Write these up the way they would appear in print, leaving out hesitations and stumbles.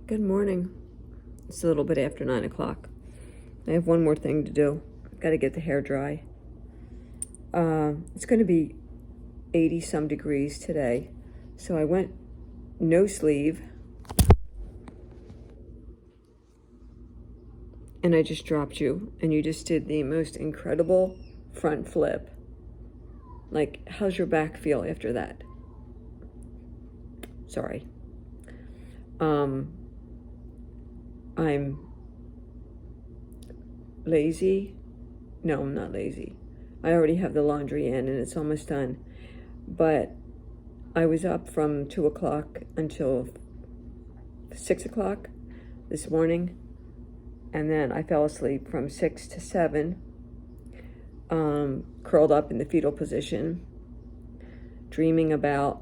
Good morning. It's a little bit after 9 o'clock. I have one more thing to do. I've got to get the hair dry. It's going to be 80 some degrees today. So I went no sleeve. And I just dropped you. And you just did the most incredible front flip. Like, how's your back feel after that? Sorry. I'm lazy. No, I'm not lazy. I already have the laundry in and it's almost done. But I was up from 2 o'clock until 6 o'clock this morning. And then I fell asleep from 6 to 7, curled up in the fetal position, dreaming about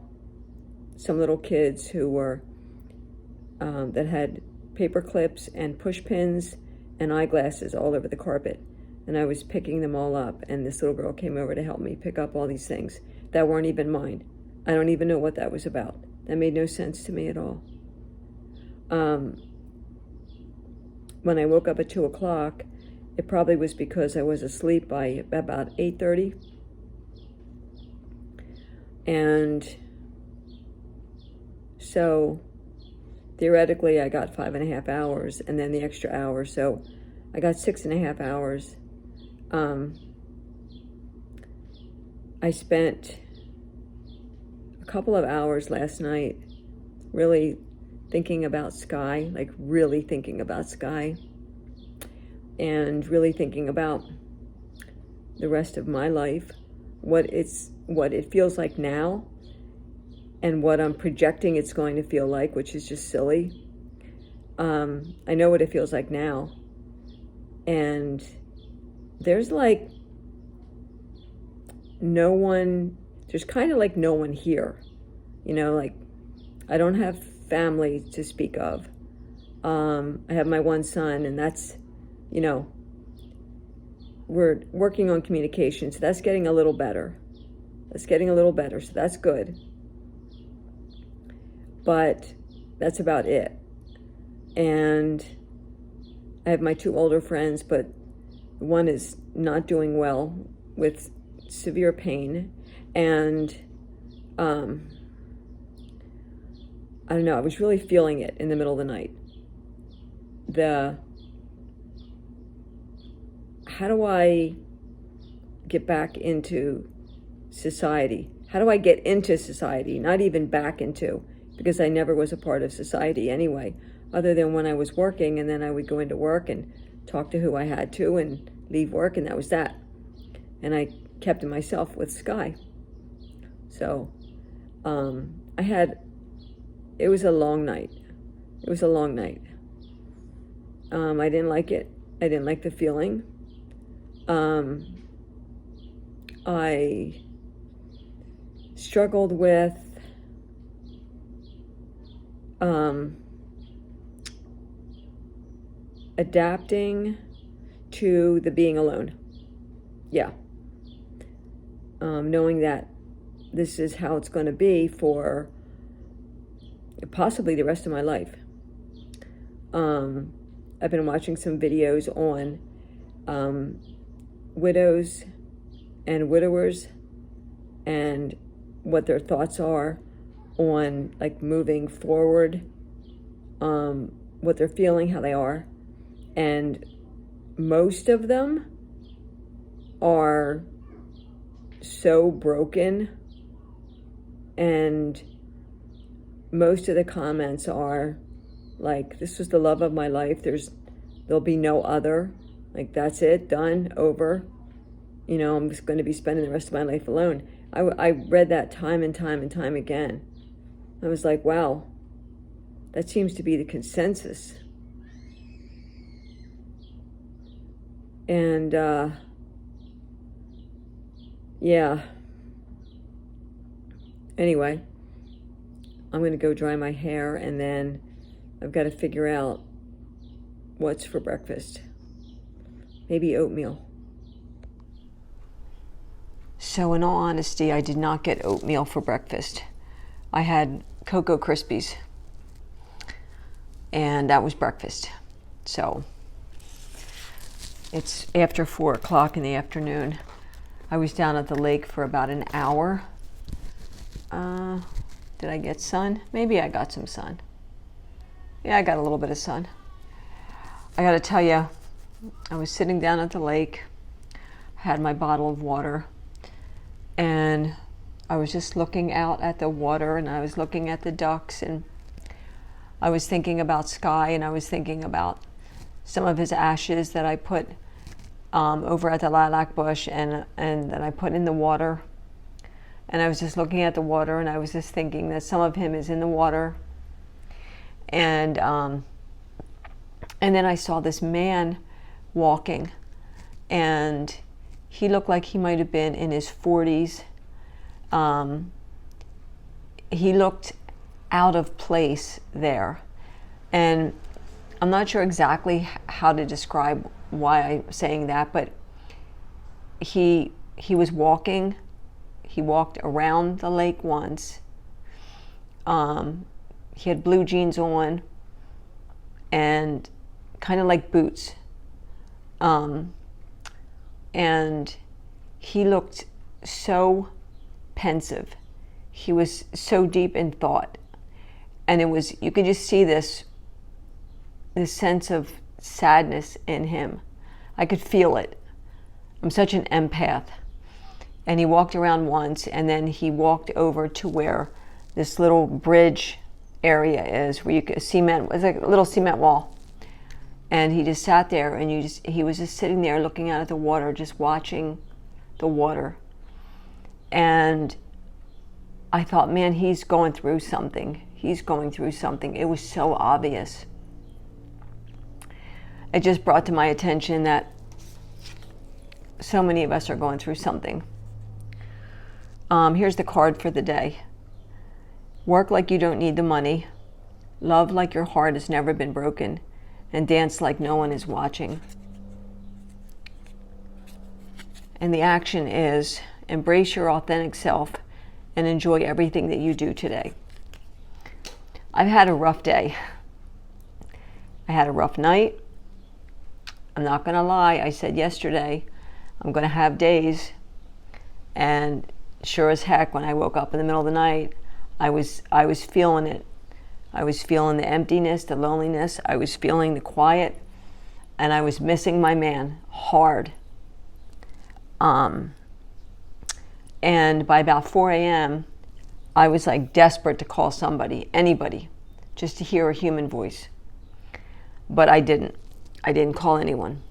some little kids who were, that had paper clips and push pins and eyeglasses all over the carpet. And I was picking them all up, and this little girl came over to help me pick up all these things that weren't even mine. I don't even know what that was about. That made no sense to me at all. When I woke up at 2 o'clock, it probably was because I was asleep by about 8:30. And so theoretically, I got 5.5 hours and then the extra hour. So I got 6.5 hours. I spent a couple of hours last night really thinking about Sky, like really thinking about Sky, and really thinking about the rest of my life, what it feels like now, and what I'm projecting it's going to feel like, which is just silly. I know what it feels like now, and there's like no one, there's kind of like no one here, you know, like I don't have family to speak of. I have my one son, and that's, you know, we're working on communication, so that's getting a little better. So that's good. But that's about it. And I have my 2 older friends, but one is not doing well with severe pain. And I don't know, I was really feeling it in the middle of the night. How do I get back into society? How do I get into society? Not even back into, because I never was a part of society anyway, other than when I was working, and then I would go into work and talk to who I had to and leave work, and that was that. And I kept to myself with Sky. So it was a long night. I didn't like it. I didn't like the feeling. I struggled with adapting to the being alone. Yeah. Knowing that this is how it's going to be for possibly the rest of my life. I've been watching some videos on widows and widowers and what their thoughts are on like moving forward, what they're feeling, how they are. And most of them are so broken, and most of the comments are like, this was the love of my life, there'll be no other, like that's it, done, over, you know, I'm just going to be spending the rest of my life alone. I read that time and time and time again. I was like, wow, that seems to be the consensus. And yeah, anyway, I'm going to go dry my hair, and then I've got to figure out what's for breakfast. Maybe oatmeal. So in all honesty, I did not get oatmeal for breakfast. I had Cocoa Krispies. and that was breakfast. So it's after 4 o'clock in the afternoon. I was down at the lake for about an hour. Did I get sun? Maybe I got some sun. Yeah, I got a little bit of sun. I got to tell you, I was sitting down at the lake, had my bottle of water, and I was just looking out at the water, and I was looking at the ducks, and I was thinking about Sky, and I was thinking about some of his ashes that I put over at the lilac bush and that I put in the water. And I was just looking at the water, and I was just thinking that some of him is in the water. And then I saw this man walking, and he looked like he might have been in his 40s. He looked out of place there. And I'm not sure exactly how to describe why I'm saying that, but he was walking. He walked around the lake once. He had blue jeans on and kind of like boots. And he looked so pensive. He was so deep in thought. And you could just see this sense of sadness in him. I could feel it. I'm such an empath. And he walked around once, and then he walked over to where this little bridge area is, where you could it's like a little cement wall. And he just sat there, and he was just sitting there looking out at the water, just watching the water. And I thought, man, he's going through something. He's going through something. It was so obvious. It just brought to my attention that so many of us are going through something. Here's the card for the day. Work like you don't need the money. Love like your heart has never been broken. And dance like no one is watching. And the action is embrace your authentic self and enjoy everything that you do today. I've had a rough day. I had a rough night. I'm not going to lie. I said yesterday, I'm going to have days. And sure as heck, when I woke up in the middle of the night, I was feeling it. I was feeling the emptiness, the loneliness. I was feeling the quiet. And I was missing my man hard. And by about 4 a.m., I was like desperate to call somebody, anybody, just to hear a human voice. But I didn't. I didn't call anyone.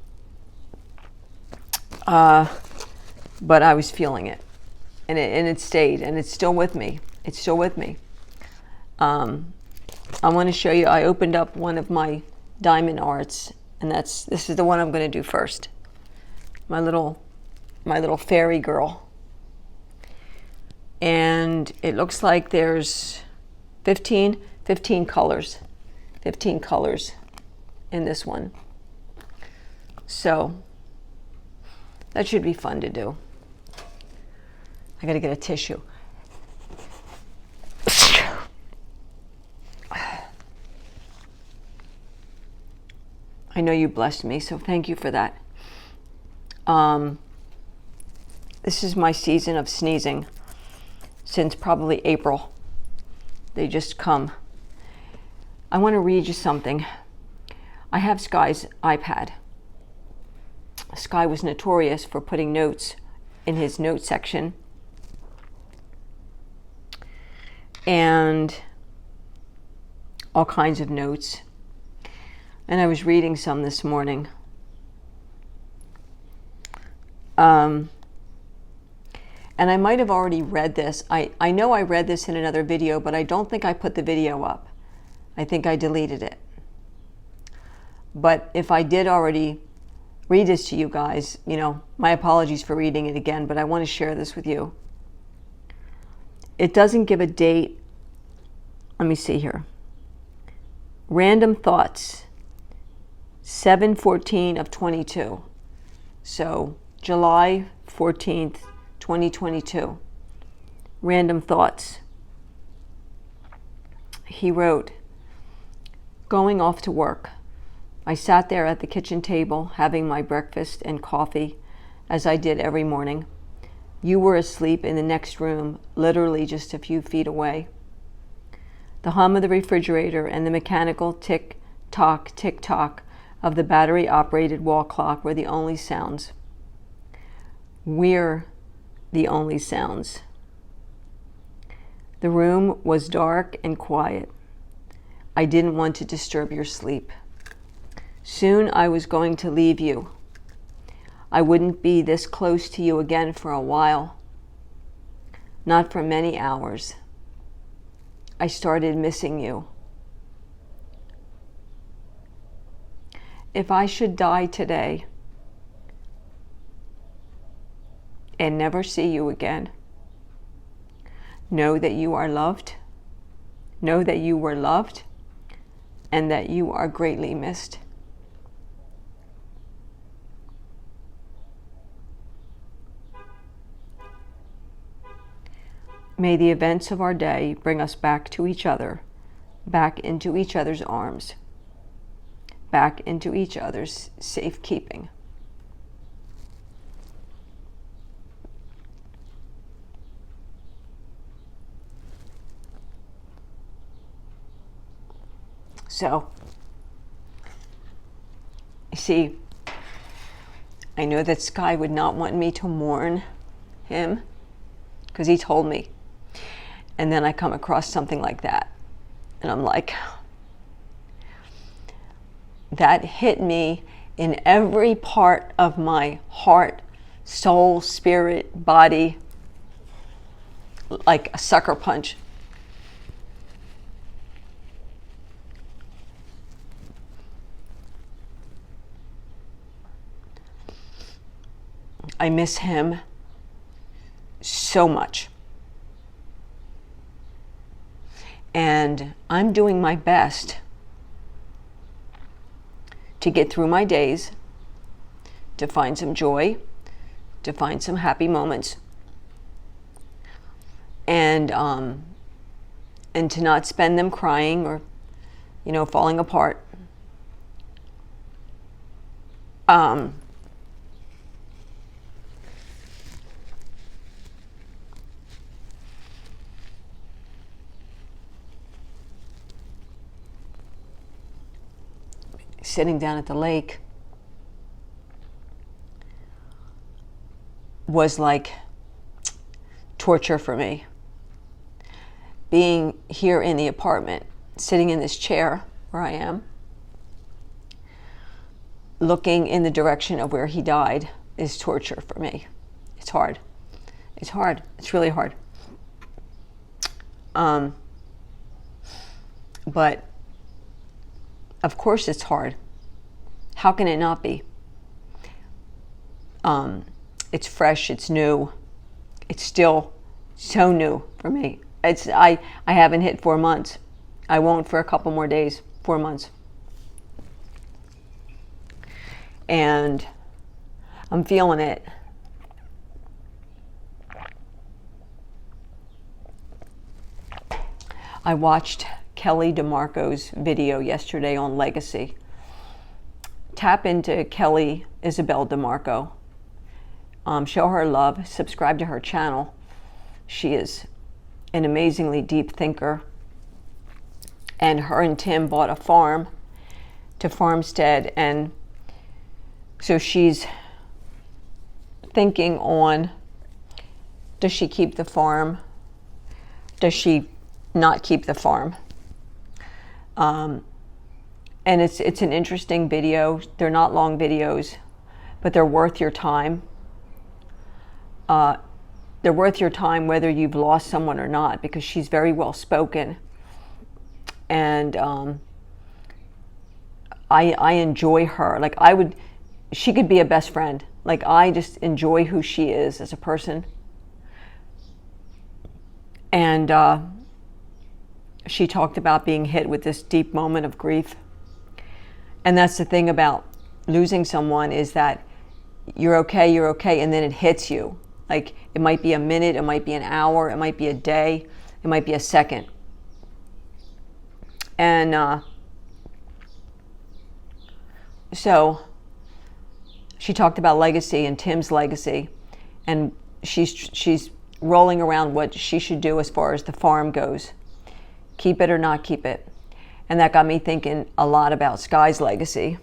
But I was feeling it. And it stayed, and it's still with me. It's still with me. I want to show you, I opened up one of my diamond arts, and this is the one I'm going to do first. My little fairy girl. And it looks like there's 15 colors. 15 colors in this one. So that should be fun to do. I got to get a tissue. I know you blessed me, so thank you for that. This is my season of sneezing since probably April. They just come. I want to read you something. I have Sky's iPad. Sky was notorious for putting notes in his note section. And all kinds of notes. And I was reading some this morning. And I might have already read this. I know I read this in another video, but I don't think I put the video up. I think I deleted it. But if I did already read this to you guys, my apologies for reading it again, but I want to share this with you. It doesn't give a date. Let me see here. Random thoughts. 7/14 of 22. So July 14th, 2022. Random thoughts. He wrote, going off to work. I sat there at the kitchen table having my breakfast and coffee, as I did every morning. You were asleep in the next room, literally just a few feet away. The hum of the refrigerator and the mechanical tick-tock, tick-tock of the battery-operated wall clock were the only sounds. We're the only sounds. The room was dark and quiet. I didn't want to disturb your sleep. Soon I was going to leave you. I wouldn't be this close to you again for a while. Not for many hours. I started missing you. If I should die today and never see you again, know that you are loved. Know that you were loved and that you are greatly missed. May the events of our day bring us back to each other, back into each other's arms, back into each other's safekeeping. So, you see, I know that Sky would not want me to mourn him because he told me. And then I come across something like that. And I'm like, that hit me in every part of my heart, soul, spirit, body, like a sucker punch. I miss him so much. And I'm doing my best to get through my days, to find some joy, to find some happy moments, and to not spend them crying or, falling apart. Sitting down at the lake was like torture for me. Being here in the apartment, sitting in this chair where I am, looking in the direction of where he died is torture for me. It's hard. It's hard. It's really hard. But of course it's hard. How can it not be? It's fresh, it's new. It's still so new for me. I haven't hit 4 months. I won't for a couple more days, 4 months. And I'm feeling it. I watched Kelly DeMarco's video yesterday on legacy. Tap into Kelly Isabel DeMarco. Show her love. Subscribe to her channel. She is an amazingly deep thinker. And her and Tim bought a farm to farmstead. And so she's thinking on, does she keep the farm? Does she not keep the farm? And it's an interesting video. They're not long videos, but they're worth your time. They're worth your time whether you've lost someone or not, because she's very well spoken. And I enjoy her. Like she could be a best friend. Like I just enjoy who she is as a person. And she talked about being hit with this deep moment of grief. And that's the thing about losing someone, is that you're okay, and then it hits you. Like it might be a minute, it might be an hour, it might be a day, it might be a second. And So she talked about legacy and Tim's legacy, and she's rolling around what she should do as far as the farm goes. Keep it or not keep it. And that got me thinking a lot about Sky's legacy.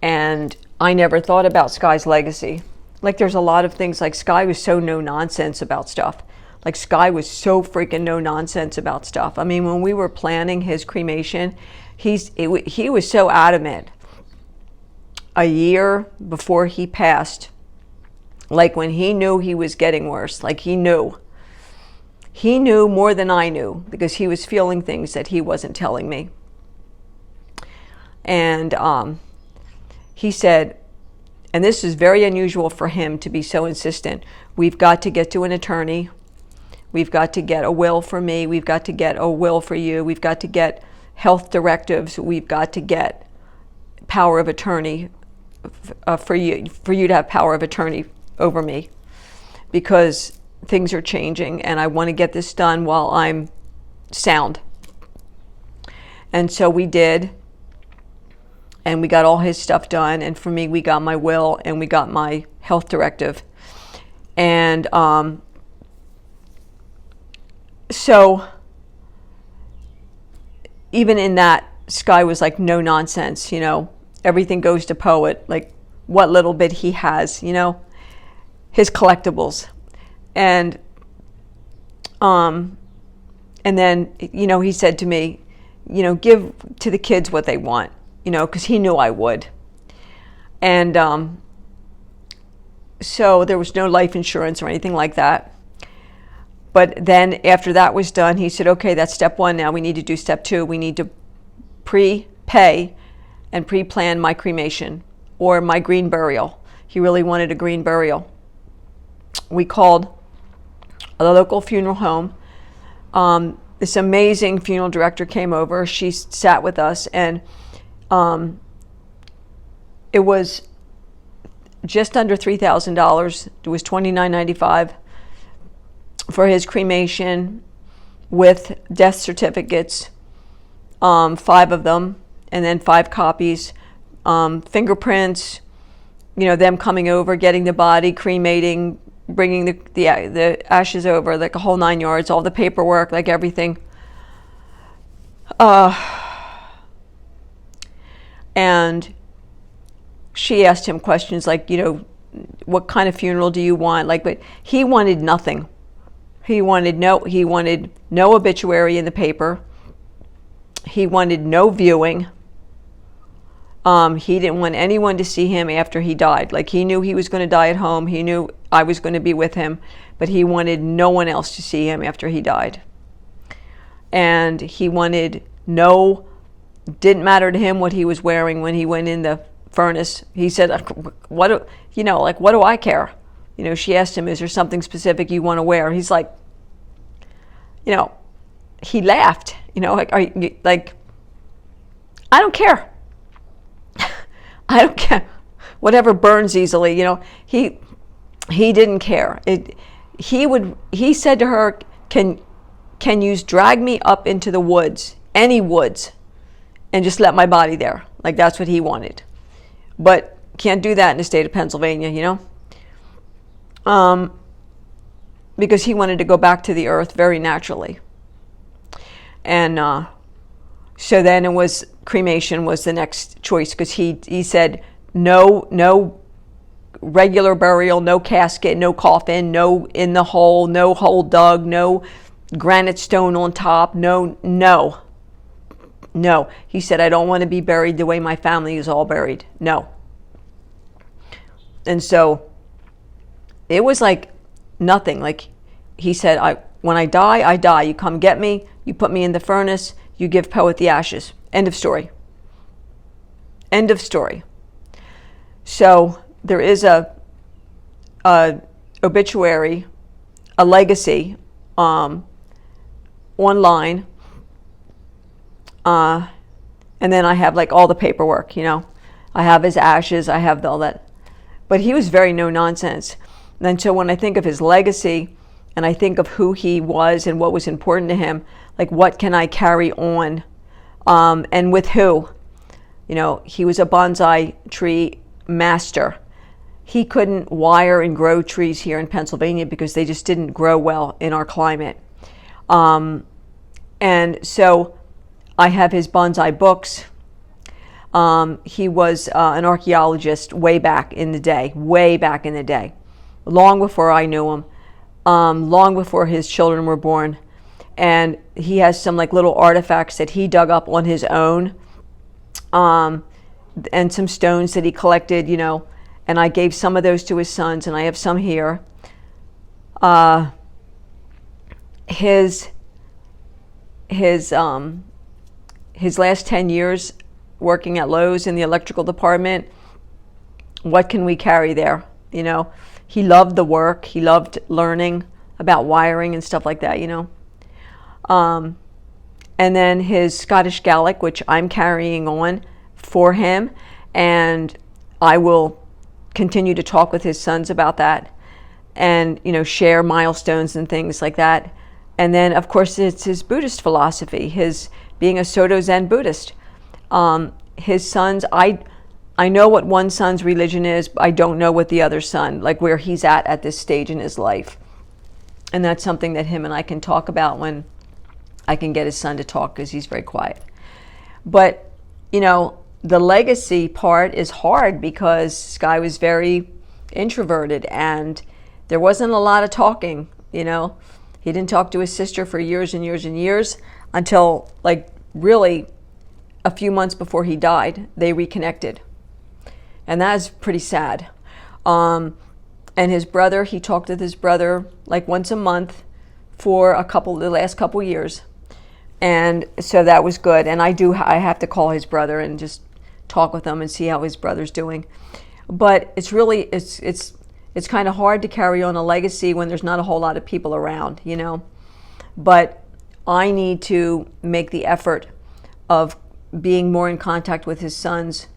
And I never thought about Sky's legacy. Like, there's a lot of things, like Sky was so no nonsense about stuff. Like, Sky was so freaking no nonsense about stuff. I mean, when we were planning his cremation, he was so adamant. A year before he passed, like when he knew he was getting worse, like he knew more than I knew, because he was feeling things that he wasn't telling me. And he said, and this is very unusual for him to be so insistent, we've got to get to an attorney, we've got to get a will for me, we've got to get a will for you, we've got to get health directives, we've got to get power of attorney for you to have power of attorney over me, because things are changing and I want to get this done while I'm sound. And so we did, and we got all his stuff done, and for me, we got my will and we got my health directive. And so even in that, Sky was like, no nonsense, everything goes to Poet, like what little bit he has, his collectibles. And then, he said to me, give to the kids what they want, because he knew I would. And so there was no life insurance or anything like that. But then after that was done, he said, okay, that's step one. Now we need to do step two. We need to prepay and pre-plan my cremation or my green burial. He really wanted a green burial. We called a local funeral home. This amazing funeral director came over. She sat with us, and it was just under $3,000. It was $2,995 for his cremation with death certificates, 5 of them, and then 5 copies, fingerprints, them coming over, getting the body, cremating, bringing the ashes over, like a whole 9 yards, all the paperwork, like everything. And she asked him questions like, what kind of funeral do you want? But he wanted nothing. He wanted no obituary in the paper. He wanted no viewing. He didn't want anyone to see him after he died. Like, he knew he was going to die at home. He knew I was going to be with him, but he wanted no one else to see him after he died. And he didn't matter to him what he was wearing when he went in the furnace. He said, what do I care? She asked him, is there something specific you want to wear? He's like, he laughed, like, I don't care. I don't care. Whatever burns easily, he didn't care. He said to her, can you drag me up into the woods, any woods, and just let my body there? Like, that's what he wanted. But can't do that in the state of Pennsylvania, because he wanted to go back to the earth very naturally. And so then it was cremation was the next choice, because he said no regular burial, no casket, no coffin, no in the hole, no hole dug, no granite stone on top, no. He said, I don't want to be buried the way my family is all buried. No. And so it was like nothing. Like, he said, when I die, I die. You come get me, you put me in the furnace, you give Poet the ashes. End of story. End of story. So there is a obituary, a legacy online. And then I have like all the paperwork, I have his ashes, I have all that. But he was very no nonsense. And so when I think of his legacy and I think of who he was and what was important to him, like, what can I carry on? And with who? He was a bonsai tree master. He couldn't wire and grow trees here in Pennsylvania because they just didn't grow well in our climate. And so I have his bonsai books. He was an archaeologist way back in the day, long before I knew him, long before his children were born. And he has some like little artifacts that he dug up on his own, and some stones that he collected, and I gave some of those to his sons, and I have some here. His last 10 years working at Lowe's in the electrical department, what can we carry there? He loved the work. He loved learning about wiring and stuff like that, And then his Scottish Gaelic, which I'm carrying on for him, and I will continue to talk with his sons about that, and share milestones and things like that. And then of course it's his Buddhist philosophy, his being a Soto Zen Buddhist. His sons, I know what one son's religion is, but I don't know what the other son, like where he's at this stage in his life. And that's something that him and I can talk about when I can get his son to talk, because he's very quiet. But the legacy part is hard because Sky was very introverted and there wasn't a lot of talking. He didn't talk to his sister for years and years and years until like really a few months before he died. They reconnected, and that is pretty sad. And his brother, he talked with his brother like once a month for the last couple years. And so that was good. And I have to call his brother and just talk with him and see how his brother's doing. But it's really, it's kind of hard to carry on a legacy when there's not a whole lot of people around, But I need to make the effort of being more in contact with his sons,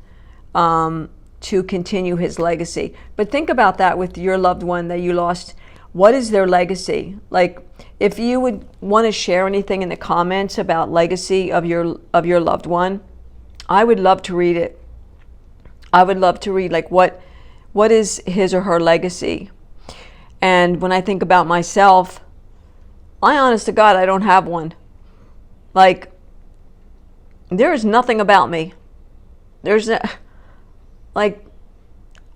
to continue his legacy. But think about that with your loved one that you lost. What is their legacy? Like, if you would want to share anything in the comments about legacy of your loved one, I would love to read it. I would love to read like what is his or her legacy. And when I think about myself, honest to God, I don't have one. Like, there is nothing about me. There's like,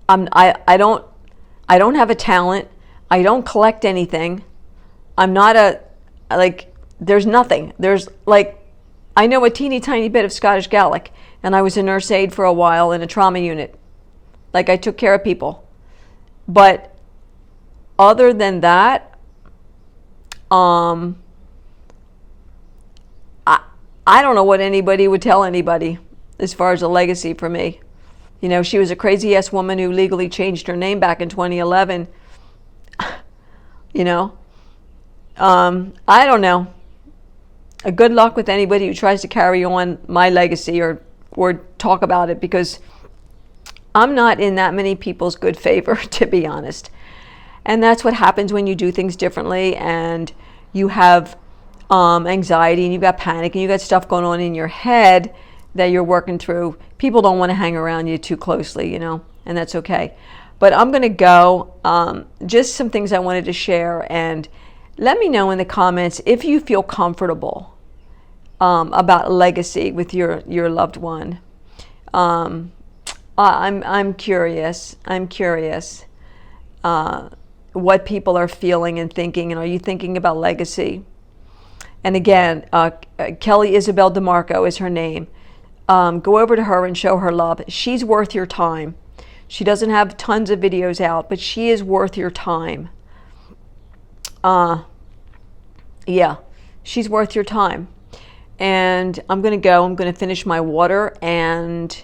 I don't have a talent. I don't collect anything. I'm not there's nothing. There's like, I know a teeny tiny bit of Scottish Gaelic, and I was a nurse aide for a while in a trauma unit. Like, I took care of people. But other than that, I don't know what anybody would tell anybody as far as a legacy for me. She was a crazy ass woman who legally changed her name back in 2011. I don't know. Good luck with anybody who tries to carry on my legacy or talk about it, because I'm not in that many people's good favor, to be honest. And that's what happens when you do things differently and you have anxiety and you've got panic and you've got stuff going on in your head that you're working through. People don't want to hang around you too closely, and that's okay. But I'm going to go. Just some things I wanted to share, and let me know in the comments if you feel comfortable about legacy with your loved one. I'm curious. I'm curious what people are feeling and thinking, and are you thinking about legacy? And again, Kelly Isabel DeMarco is her name. Go over to her and show her love. She's worth your time. She doesn't have tons of videos out, but she is worth your time. Yeah, she's worth your time. And I'm going to go. I'm going to finish my water, and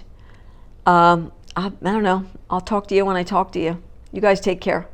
I don't know. I'll talk to you when I talk to you. You guys take care.